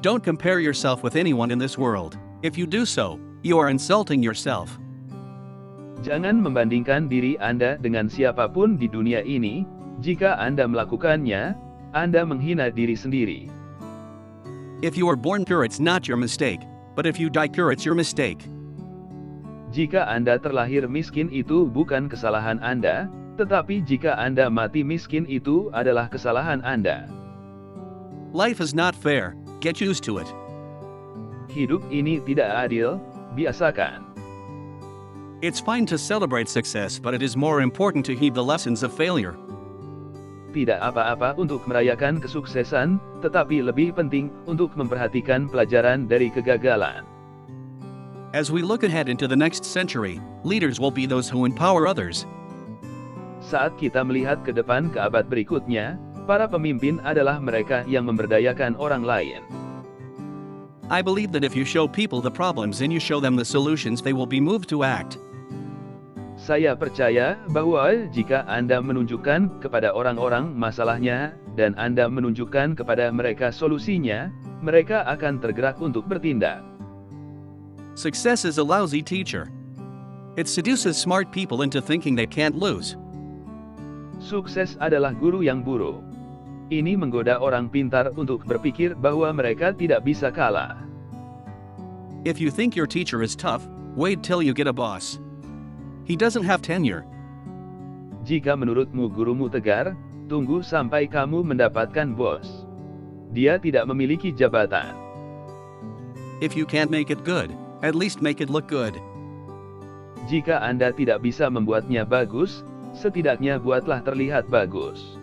Don't compare yourself with anyone in this world. If you do so, you are insulting yourself. Jangan membandingkan diri Anda dengan siapapun di dunia ini. Jika Anda melakukannya, Anda menghina diri sendiri. If you are born poor, it's not your mistake, but if you die poor, it's your mistake. Jika Anda terlahir miskin itu bukan kesalahan Anda, tetapi jika Anda mati miskin itu adalah kesalahan Anda. Life is not fair, get used to it. Hidup ini tidak adil, biasakan. It's fine to celebrate success, but it is more important to heed the lessons of failure. Tidak apa-apa untuk merayakan kesuksesan, tetapi lebih penting untuk memperhatikan pelajaran dari kegagalan. As we look ahead into the next century, leaders will be those who empower others. Saat kita melihat ke depan ke abad berikutnya, para pemimpin adalah mereka yang memberdayakan orang lain. I believe that if you show people the problems and you show them the solutions, they will be moved to act. Saya percaya bahwa jika Anda menunjukkan kepada orang-orang masalahnya, dan Anda menunjukkan kepada mereka solusinya, mereka akan tergerak untuk bertindak. Success is a lousy teacher. It seduces smart people into thinking they can't lose. Sukses adalah guru yang buruk. Ini menggoda orang pintar untuk berpikir bahwa mereka tidak bisa kalah. If you think your teacher is tough, wait till you get a boss. He doesn't have tenure. Jika menurutmu gurumu tegar, tunggu sampai kamu mendapatkan bos. Dia tidak memiliki jabatan. If you can't make it good, at least make it look good. Jika Anda tidak bisa membuatnya bagus, setidaknya buatlah terlihat bagus.